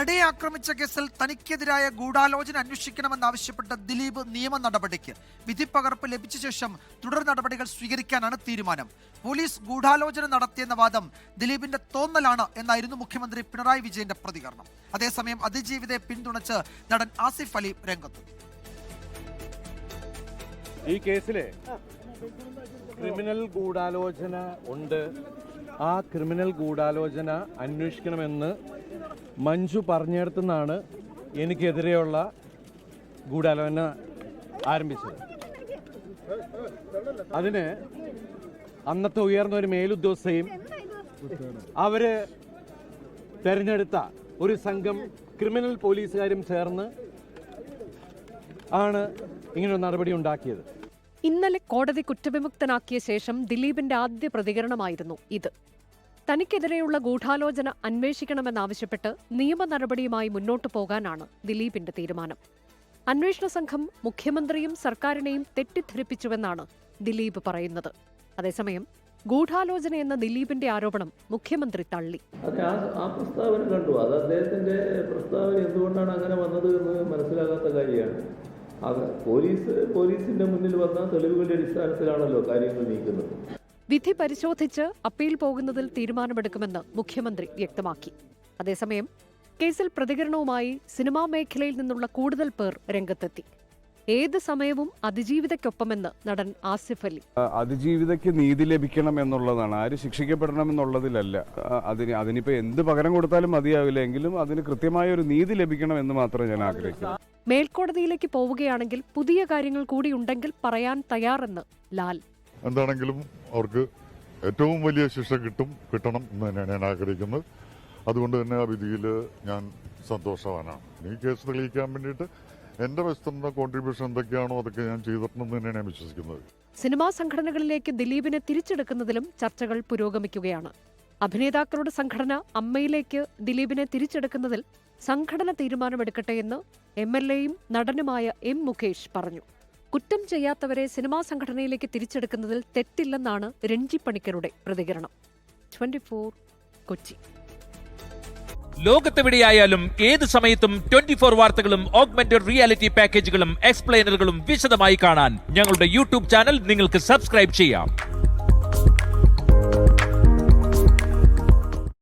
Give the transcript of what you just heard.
നടിയെ ആക്രമിച്ച കേസിൽ തനിക്കെതിരായ ഗൂഢാലോചന അന്വേഷിക്കണമെന്നാവശ്യപ്പെട്ട ദിലീപ് നിയമ നടപടിക്ക് വിധിപ്പകർപ്പ് ലഭിച്ച ശേഷം തുടർ നടപടികൾ സ്വീകരിക്കാനാണ് തീരുമാനം. പോലീസ് ഗൂഢാലോചന നടത്തിയെന്ന വാദം ദിലീപിന്റെ തോന്നലാണ് എന്നായിരുന്നു മുഖ്യമന്ത്രി പിണറായി വിജയന്റെ പ്രതികരണം. അതേസമയം അതിജീവിതയെ പിന്തുണച്ച് നടൻ ആസിഫ് അലി രംഗത്തു. ഈ കേസിലെ ക്രിമിനൽ ഗൂഢാലോചന ഉണ്ട്. ആ ക്രിമിനൽ ഗൂഢാലോചന അന്വേഷിക്കണമെന്ന് മഞ്ജു പറഞ്ഞിടത്തുനിന്നാണ് എനിക്കെതിരെയുള്ള ഗൂഢാലോചന ആരംഭിച്ചത്. അതിന് അന്നത്തെ ഉയർന്ന ഒരു മേലുദ്യോഗസ്ഥയും അവര് തെരഞ്ഞെടുത്ത ഒരു സംഘം ക്രിമിനൽ പോലീസുകാരും ചേർന്ന് ആണ് ഇങ്ങനൊരു നടപടി ഉണ്ടാക്കിയത്. ഇന്നലെ കോടതി കുറ്റവിമുക്തനാക്കിയ ശേഷം ദിലീപിന്റെ ആദ്യ പ്രതികരണമായിരുന്നു ഇത്. തനിക്കെതിരെയുള്ള ഗൂഢാലോചന അന്വേഷിക്കണമെന്നാവശ്യപ്പെട്ട് നിയമ നടപടിയുമായി മുന്നോട്ടു പോകാനാണ് ദിലീപിന്റെ തീരുമാനം. അന്വേഷണ സംഘം മുഖ്യമന്ത്രിയും സർക്കാരിനെയും തെറ്റിദ്ധരിപ്പിച്ചുവെന്നാണ് ദിലീപ് പറയുന്നത്. അതേസമയം ഗൂഢാലോചന എന്ന ദിലീപിന്റെ ആരോപണം മുഖ്യമന്ത്രി തള്ളി. ആ പ്രസ്താവന കണ്ടു. അത് അദ്ദേഹത്തിന്റെ പ്രസ്താവന എന്തുകൊണ്ടാണ് അങ്ങനെ വന്നത് എന്ന് മനസ്സിലാകാത്ത കാര്യമാണ്. പോലീസിന്റെ മുന്നിൽ വന്ന തെളിവുകളുടെ അടിസ്ഥാനത്തിലാണല്ലോ കാര്യങ്ങൾ നീക്കുന്നത്. വിധി പരിശോധിച്ച് അപ്പീൽ പോകുന്നതിൽ തീരുമാനമെടുക്കുമെന്ന് മുഖ്യമന്ത്രി വ്യക്തമാക്കി. അതേസമയം കേസിൽ പ്രതികരണവുമായി സിനിമാ മേഖലയിൽ നിന്നുള്ള കൂടുതൽ പേർ രംഗത്തെത്തി. ഏത് സമയവും അതിജീവിതയ്ക്കൊപ്പമെന്ന് നടൻ ആസിഫ് അലി. അതിജീവിതയ്ക്ക് നീതി ലഭിക്കണം എന്നുള്ളതാണ്, ആര് ശിക്ഷിക്കപ്പെടണം എന്നുള്ളതിലല്ല. അതിനിപ്പോ എന്ത് പകരം കൊടുത്താലും മതിയാവില്ല, എങ്കിലും അതിന് കൃത്യമായ ഒരു നീതി ലഭിക്കണം എന്ന് മാത്രമേ ഞാൻ ആഗ്രഹിക്കുന്നു. മേൽക്കോടതിയിലേക്ക് പോവുകയാണെങ്കിൽ പുതിയ കാര്യങ്ങൾ കൂടി ഉണ്ടെങ്കിൽ പറയാൻ തയ്യാറെന്ന് ലാൽ. എന്താണെങ്കിലും അവർക്ക് ഏറ്റവും വലിയ ശിക്ഷ കിട്ടണം എന്ന് തന്നെയാണ് ഞാൻ ആഗ്രഹിക്കുന്നത്. അതുകൊണ്ട് തന്നെ ആ വിധിയിൽ ഞാൻ സന്തോഷവാനാണ്. ഈ കേസ് തെളിയിക്കാൻ വേണ്ടിയിട്ട് എന്റെ വശത്തുള്ള കോൺട്രിബ്യൂഷൻ എന്തൊക്കെയാണോ അതൊക്കെ ഞാൻ ചെയ്തിട്ടുണ്ടെന്ന് തന്നെയാണ് ഞാൻ വിശ്വസിക്കുന്നത്. സിനിമാ സംഘടനകളിലേക്ക് ദിലീപിനെ തിരിച്ചെടുക്കുന്നതിലും ചർച്ചകൾ പുരോഗമിക്കുകയാണ്. അഭിനേതാക്കളുടെ സംഘടന അമ്മയിലേക്ക് ദിലീപിനെ തിരിച്ചെടുക്കുന്നതിൽ സംഘടന തീരുമാനമെടുക്കട്ടെ എന്ന് MLA-യും നടനുമായ M. മുകേഷ് പറഞ്ഞു. കുറ്റം ചെയ്യാത്തവരെ സിനിമാ സംഘടനയിലേക്ക് തിരിച്ചെടുക്കുന്നതിൽ തെറ്റില്ലെന്നാണ് രഞ്ജി പണിക്കരുടെ പ്രതികരണം. 24 കൊച്ചി. ലോകത്തെവിടെയായാലും ഏത് സമയത്തും 24 വാർത്തകളും ഓഗ്മെന്റഡ് റിയാലിറ്റി പാക്കേജുകളും എക്സ്പ്ലെയിനറുകളും വിശദമായി കാണാൻ ഞങ്ങളുടെ YouTube ചാനൽ നിങ്ങൾക്ക് സബ്സ്ക്രൈബ് ചെയ്യാം.